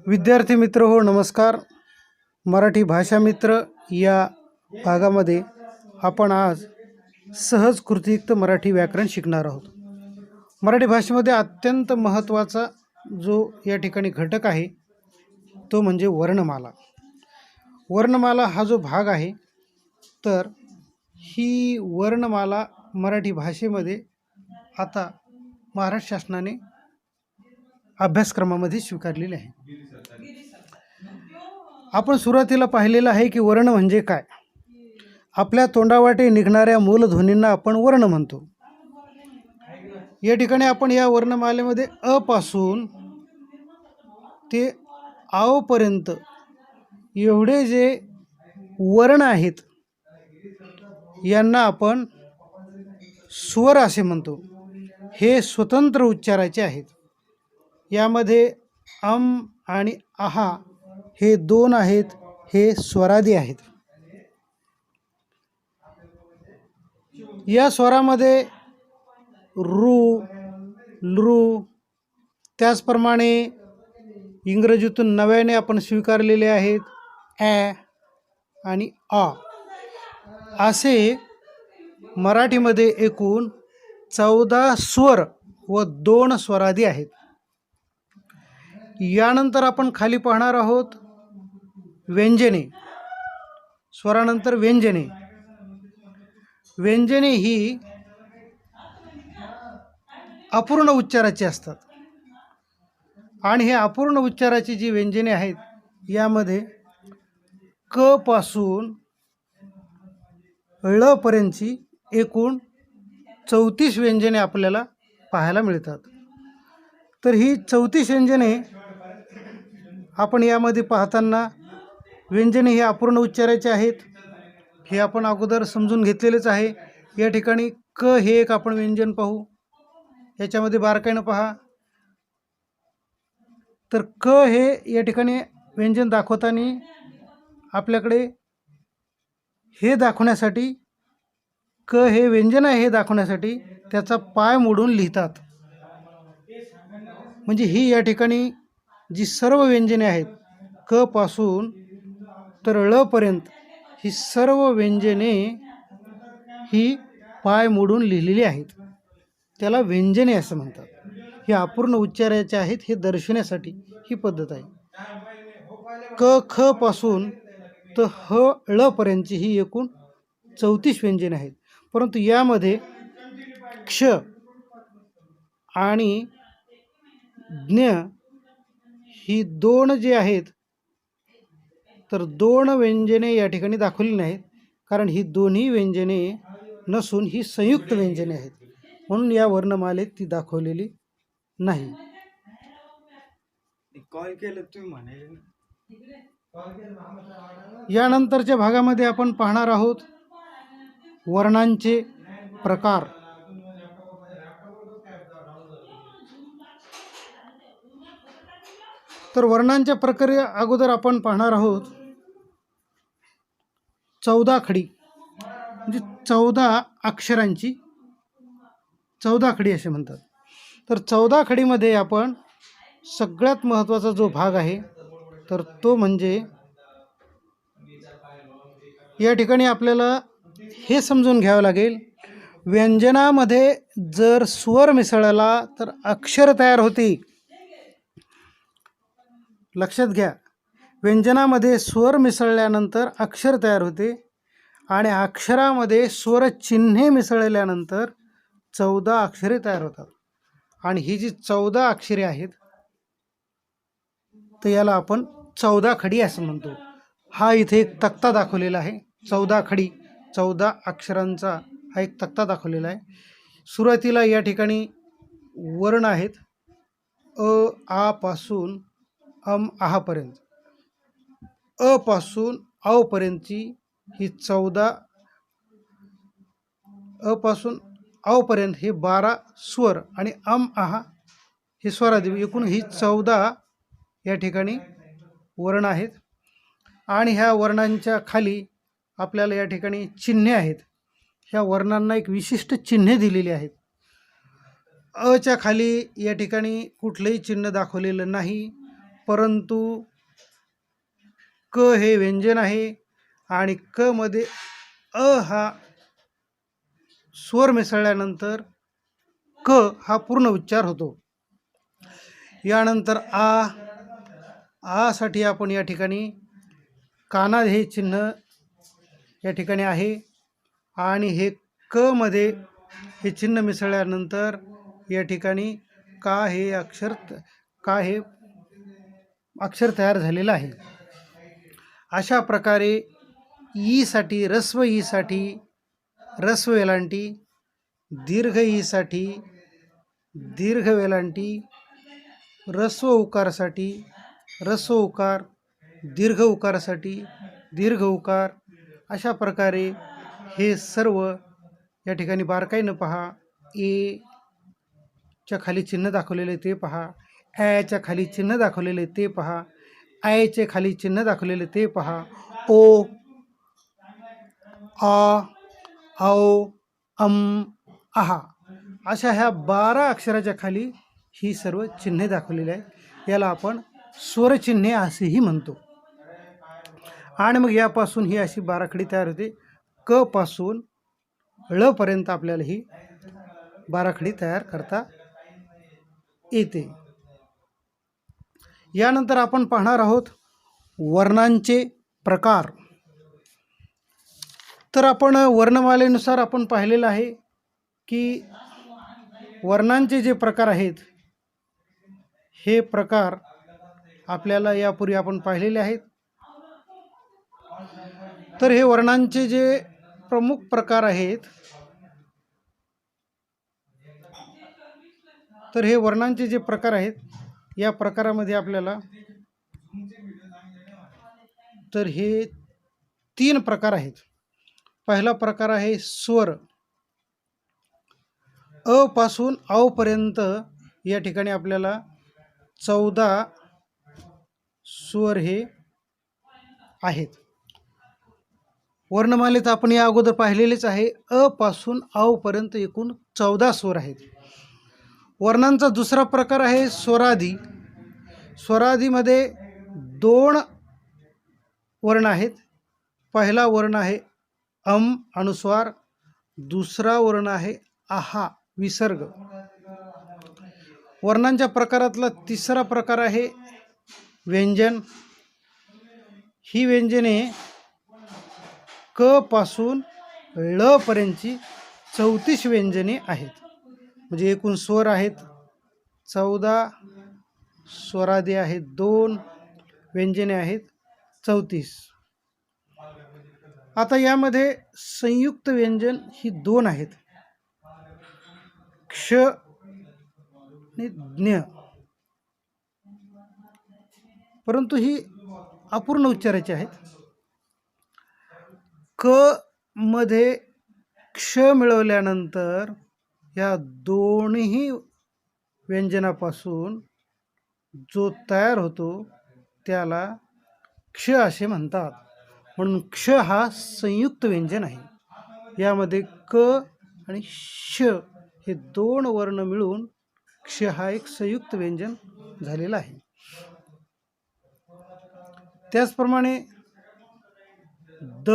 विद्यार्थी मित्र हो, नमस्कार. मराठी भाषा मित्र या भागामध्ये आपण आज सहज कृतीयुक्त मराठी व्याकरण शिकणार आहोत. मराठी भाषेमध्ये अत्यंत महत्त्वाचा जो या ठिकाणी घटक आहे तो म्हणजे वर्णमाला. वर्णमाला हा जो भाग आहे तर ही वर्णमाला मराठी भाषेमध्ये आता महाराष्ट्र शासनाने अभ्यासक्रमामध्ये स्वीकारलेली आहे. आपण सुरुवातीला पाहिलेलं आहे की वर्ण म्हणजे काय. आपल्या तोंडावाटे निघणाऱ्या मूलध्वनींना आपण वर्ण म्हणतो. या ठिकाणी आपण या वर्णमालेमध्ये अ पासून ते आव पर्यंत एवढे जे वर्ण आहेत यांना आपण स्वर असे म्हणतो. हे स्वतंत्र उच्चाराचे आहेत. यामध्ये आणि आहा हे दोन आहेत, हे स्वरादी आहेत. या स्वरामध्ये रू, लृ, त्याचप्रमाणे इंग्रजीतून नव्याने आपण स्वीकारलेले आहेत ॲ आणि आ. असे मराठीमध्ये एकूण 14 स्वर व 2 स्वरादी आहेत. यानंतर आपण खाली पाहणार आहोत व्यंजने. स्वरानंतर व्यंजने. व्यंजने ही अपूर्ण उच्चाराची असतात आणि हे अपूर्ण उच्चाराची जी व्यंजने आहेत यामध्ये क पासून ळ पर्यंतची एकूण 34 व्यंजने आपल्याला पाहायला मिळतात. तर ही 34 व्यंजने आपण यामध्ये पाहताना व्यंजने ही अपूर्ण उच्चाराचे आहेत हे आपण अगोदर समजून घेतलेलेच आहे. या ठिकाणी क हे एक आपण व्यंजन पाहू. याच्यामध्ये बारकाईनं पहा. तर क हे या ठिकाणी व्यंजन दाखवताना आपल्याकडे हे दाखवण्यासाठी क हे व्यंजन आहे हे दाखवण्यासाठी त्याचा पाय मोडून लिहितात. म्हणजे ही या ठिकाणी जी सर्व व्यंजने आहेत क पासून तर ळ पर्यंत ही सर्व व्यंजने ही पाय मोडून लिहिलेली आहेत. त्याला व्यंजने असं म्हणतात. हे अपूर्ण उच्चाराचे आहेत हे दर्शवण्यासाठी ही पद्धत आहे. क ख पासून तर ह ळ पर्यंतची ही एकूण 34 व्यंजने आहेत. परंतु यामध्ये क्ष आणि ज्ञ ही 2 जे आहेत तर 2 व्यंजने या ठिकाणी दाखवली नाहीत, कारण ही दोन्ही व्यंजने नसून ही संयुक्त व्यंजने आहेत, म्हणून या वर्णमालेत ती दाखवलेली नाही. यानंतरच्या भागामध्ये आपण पाहणार आहोत वर्णांचे प्रकार. तर वर्णांच्या प्रक्रिया अगोदर आपण पाहणार आहोत 14 खडी, म्हणजे 14 अक्षरांची 14 खडी असे म्हणतात. तर 14 खडीमध्ये आपण सगळ्यात महत्त्वाचा जो भाग आहे तर तो म्हणजे या ठिकाणी आपल्याला हे समजून घ्यावं लागेल, व्यंजनामध्ये जर स्वर मिसळला तर अक्षर तयार होते. लक्षात घ्या, व्यंजनामध्ये स्वर मिसळल्यानंतर अक्षर तयार होते आणि अक्षरामध्ये स्वर चिन्हे मिसळल्यानंतर 14 अक्षरे तयार होतात. आणि ही जी 14 अक्षरे आहेत तर याला आपण 14 खडी असं म्हणतो. हा इथे एक तक्ता दाखवलेला आहे. 14 खडी, 14 अक्षरांचा हा एक तक्ता दाखवलेला आहे. सुरुवातीला या ठिकाणी वर्ण आहेत अ आ पासून आहापर्यंत. अ पासून आव पर्यंतची ही 14, अ पासून आव पर्यंत हे 12 स्वर आणि आहा हे स्वरादी, एकूण ही 14 या ठिकाणी वर्ण आहेत. आणि ह्या वर्णांच्या खाली आपल्याला या ठिकाणी चिन्हे आहेत. ह्या वर्णांना एक विशिष्ट चिन्हे दिलेली आहेत. अच्या खाली या ठिकाणी कुठलंही चिन्ह दाखवलेलं नाही, परंतु क हे व्यंजन आहे आणि क मध्ये अ हा स्वर मिसळल्यानंतर क हा पूर्ण उच्चार होतो. यानंतर आ साठी आपण या ठिकाणी काना हे चिन्ह या ठिकाणी आहे आणि हे क मध्ये हे चिन्ह मिसळल्यानंतर या ठिकाणी का हे अक्षर तयार झालेलं आहे. अशा प्रकारे ई साठी रस्व वेलांटी, दीर्घ ई साठी दीर्घ वेलांटी, रस्व उकारसाठी रस्व उकार, दीर्घ उकारासाठी दीर्घ उकार, अशा प्रकारे हे सर्व या ठिकाणी बारकाईनं पहा. ए च्या खाली चिन्ह दाखवलेले ते पहा, ॲच्या खाली चिन्ह दाखवलेले ते पहा, आयचे खाली चिन्ह दाखवलेले ते पहा, ओ, आ, औ, आहा अशा ह्या 12 अक्षराच्या खाली ही सर्व चिन्हे दाखवलेली आहेत. याला आपण स्वरचिन्हे असेही म्हणतो. आणि मग यापासून ही अशी बाराखडी तयार होते. क पासून ळ पर्यंत आपल्याला ही बाराखडी तयार करता येते. यानंतर आपण पाहणार आहोत वर्णांचे प्रकार. तर आपण वर्णमालेनुसार आपण पाहिलेलं आहे की वर्णांचे जे प्रकार आहेत हे प्रकार आपल्याला यापूर्वी आपण पाहिलेले आहेत. तर हे वर्णांचे जे प्रमुख प्रकार आहेत, तर हे वर्णांचे जे प्रकार आहेत या प्रकारामध्ये आपल्याला तर हे 3 प्रकार आहेत. पहिला प्रकार आहे स्वर. अ पासून औ पर्यंत या ठिकाणी आपल्याला 14 स्वर हे आहेत. वर्णमालेत आपण या अगोदर पाहिलेलेच आहे. अ पासून औ पर्यंत एकूण 14 स्वर आहेत. वर्णांचा दुसरा प्रकार आहे स्वरादी. स्वरादीमध्ये 2 वर्ण आहेत. पहिला वर्ण आहे अनुस्वार, दुसरा वर्ण आहे आहा विसर्ग. वर्णांच्या प्रकारातला तिसरा प्रकार आहे व्यंजन. ही व्यंजने क पासून ळ पर्यंतची 34 व्यंजने आहेत. म्हणजे एकूण स्वर आहेत 14, स्वरादी आहेत 2, व्यंजने आहेत 34. आता यामध्ये संयुक्त व्यंजन ही 2 आहेत, क्ष आणि ज्ञ. परंतु ही अपूर्ण उच्चाराची आहेत. क मध्ये क्ष मिळवल्यानंतर या दोन्ही व्यंजनापासून जो तयार होतो त्याला क्ष असे म्हणतात. म्हणून क्ष हा संयुक्त व्यंजन आहे. यामध्ये क आणि श हे 2 वर्ण मिळून क्ष हा एक संयुक्त व्यंजन झालेला आहे. त्याचप्रमाणे द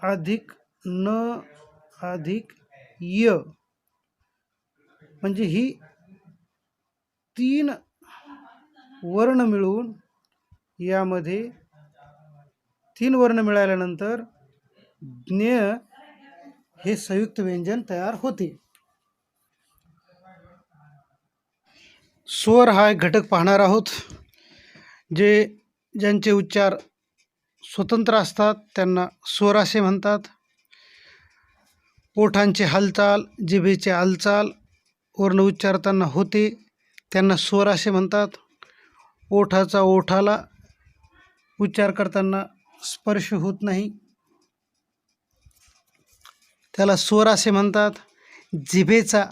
अधिक न अधिक य म्हणजे ही 3 वर्ण मिळून यामध्ये 3 वर्ण मिळाल्यानंतर ज्ञ हे संयुक्त व्यंजन तयार होते. स्वर हा एक घटक पाहणार आहोत. ज्यांचे उच्चार स्वतंत्र असतात त्यांना स्वर असे म्हणतात. ओठांची हालचाल, जिभेची हालचाल वर्ण उच्चारताना होते त्यांना स्वर असे म्हणतात. ओठाचा ओठाला उच्चार करताना स्पर्श होत नाही त्याला स्वर असे म्हणतात. जिभेचा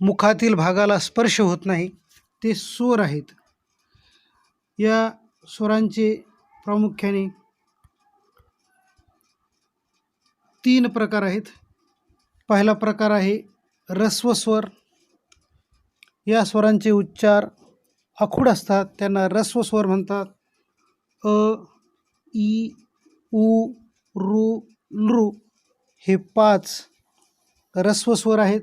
मुखातील भागाला स्पर्श होत नाही ते स्वर आहेत. या स्वरांचे प्रामुख्याने 3 प्रकार आहेत. पहिला प्रकार आहे ऱ्हस्व स्वर. या स्वरांचे उच्चार आखूड असतात त्यांना ऱ्हस्व स्वर म्हणतात. अ, ई, उ, रू, लृ हे 5 ऱ्हस्व स्वर आहेत.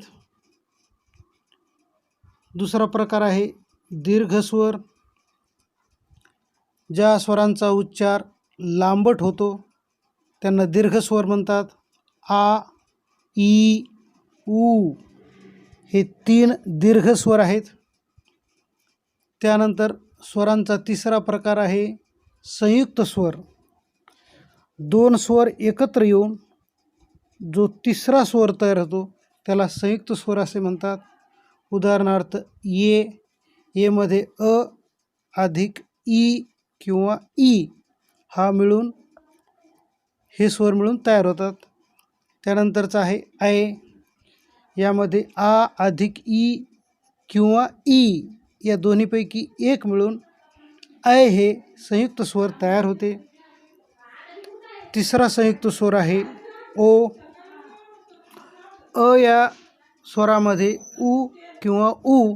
दुसरा प्रकार आहे दीर्घ स्वर. ज्या स्वरांचा उच्चार लांबट होतो त्यांना दीर्घ स्वर म्हणतात. आ, ई, उ हे 3 दीर्घ स्वर आहेत. त्यानंतर स्वरांचा तिसरा प्रकार आहे संयुक्त स्वर. 2 स्वर एकत्र येऊन जो तिसरा स्वर तयार होतो त्याला संयुक्त स्वर असे म्हणतात. उदाहरणार्थ ये मध्ये अ अधिक ई किंवा ई हा मिळून हे स्वर मिळून तयार होतात. त्यानंतरचा आहे ऐ. यामध्ये आ अधिक ई किंवा ई या दोन्हीपैकी एक मिळून ऐ हे संयुक्त स्वर तयार होते. तिसरा संयुक्त स्वर आहे ओ. अ या स्वरामध्ये उ किंवा उ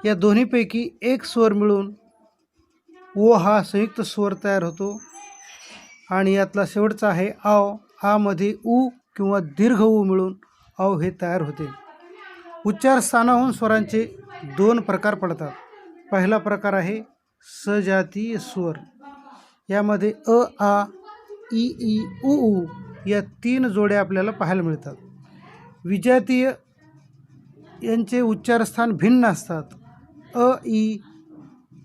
या दोन्हीपैकी एक स्वर मिळून ओ हा संयुक्त स्वर तयार होतो. आणि यातला शेवटचा आहे आव. आमध्ये उ किंवा दीर्घ उ मिळून आव हे तयार होते. उच्चार स्थानाहून स्वरांचे 2 प्रकार पडतात. पहिला प्रकार आहे सजातीय स्वर. यामध्ये अ, आ, ई, उ या 3 जोड्या आपल्याला पाहायला मिळतात. विजातीय यांचे उच्चारस्थान भिन्न असतात. अ, ई,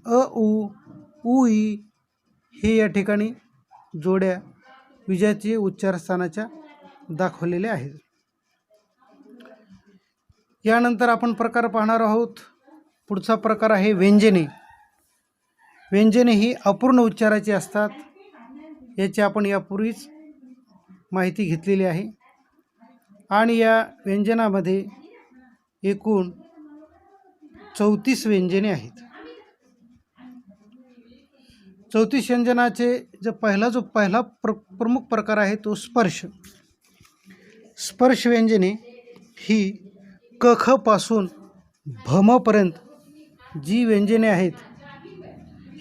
उ, ई हे या ठिकाणी जोड्या विजातीय उच्चारस्थानाच्या दाखवलेल्या आहेत. यानंतर आपण प्रकार पाहणार आहोत. पुढचा प्रकार आहे व्यंजने. व्यंजने ही अपूर्ण उच्चाराची असतात. याची आपण यापूर्वीच माहिती घेतलेली आहे. आणि या व्यंजनामध्ये एकूण 34 व्यंजने आहेत. 34 व्यंजनाचे जो पहिला प्रमुख प्रकार आहे तो स्पर्श. स्पर्श व्यंजने ही क ख पासून भमपर्यंत जी व्यंजने आहेत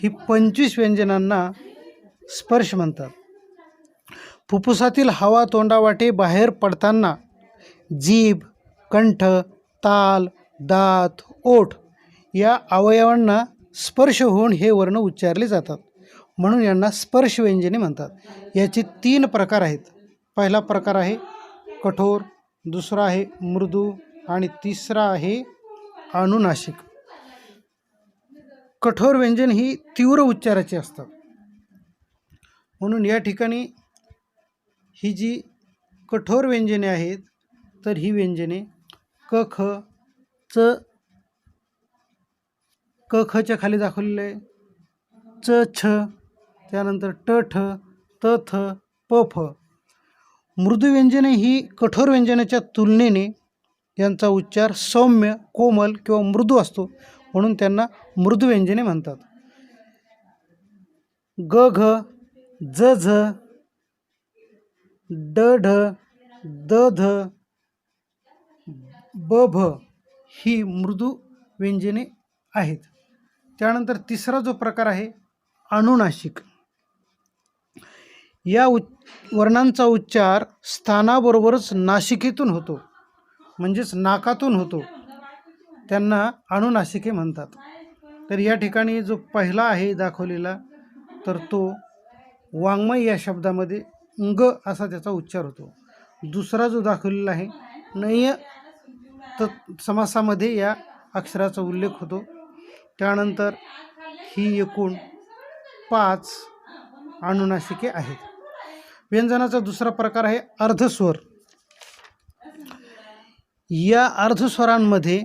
ही 25 व्यंजनांना स्पर्श म्हणतात. फुफ्फुसातील हवा तोंडावाटे बाहेर पडताना जीभ, कंठ, ताल, दात, ओठ या अवयवांना स्पर्श होऊन हे वर्ण उच्चारले जातात. म्हणून यांना स्पर्श व्यंजने म्हणतात. याचे 3 प्रकार आहेत. पहिला प्रकार आहे कठोर, दुसरा आहे मृदू आणि तिसरा आहे अनुनासिक. कठोर व्यंजन ही तीव्र उच्चाराची असतात. म्हणून या ठिकाणी ही जी कठोर व्यंजने आहेत तर ही व्यंजने क ख क खच्या खाली दाखवलेले आहे. च छ, त्यानंतर ट ठ, त थ, प फ. मृदू व्यंजने ही कठोर व्यंजनाच्या तुलनेने यांचा उच्चार सौम्य, कोमल किंवा मृदू असतो. म्हणून त्यांना मृदू व्यंजने म्हणतात. ग घ, ज झ, ड ढ, द ध, ब भ ही मृदू व्यंजने आहेत. त्यानंतर तिसरा जो प्रकार आहे अनुनासिक. या वर्णांचा उच्चार स्थानाबरोबरच नासिकेतून होतो, म्हणजेच नाकातून होतो. त्यांना अनुनासिके म्हणतात. तर या ठिकाणी जो पहिला आहे दाखवलेला तर तो वाङ्मय या शब्दामध्ये ंग असा त्याचा उच्चार होतो. दुसरा जो दाखवलेला आहे नय समासामध्ये या अक्षराचा उल्लेख होतो. त्यानंतर ही एकूण 5 अनुनासिके आहेत. व्यंजनाचा दुसरा प्रकार आहे अर्धस्वर. या अर्धस्वरांमध्ये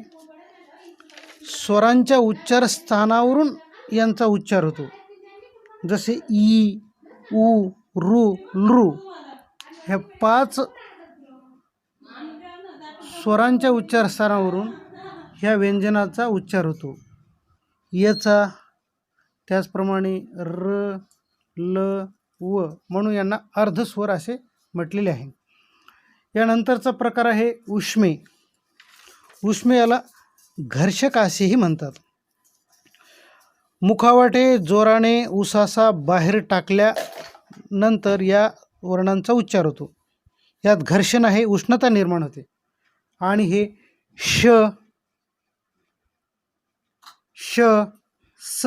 स्वरांच्या उच्चार स्थानावरून यांचा उच्चार होतो. जसे ई, उ, रू, लृ ह्या 5 स्वरांच्या उच्चारस्थानावरून ह्या व्यंजनाचा उच्चार होतो. याचा त्याचप्रमाणे र, ल, व म्हणून यांना अर्धस्वर असे म्हटलेले आहे. यानंतरचा प्रकार आहे उष्मे. उष्मे याला घर्षक असेही म्हणतात. मुखावाटे जोराने उसासा बाहेर टाकल्यानंतर या वर्णांचा उच्चार होतो. यात घर्षण आहे, उष्णता निर्माण होते. आणि हे श, श, स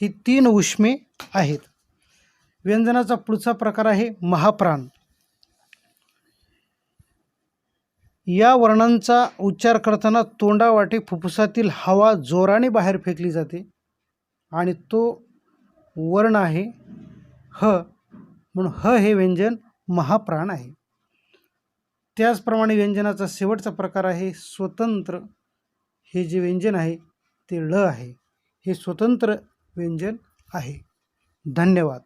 ही 3 उष्मे आहेत. व्यंजनाचा पुढचा प्रकार आहे महाप्राण. या वर्णांचा उच्चार करताना तोंडावाटे फुफ्फुसातील हवा जोराने बाहेर फेकली जाते आणि तो वर्ण आहे ह, म्हणून ह हे व्यंजन महाप्राण आहे. त्याचप्रमाणे व्यंजनाचा शेवटचा प्रकार आहे स्वतंत्र. हे जे व्यंजन आहे ते ळ आहे. हे स्वतंत्र व्यंजन आहे. धन्यवाद.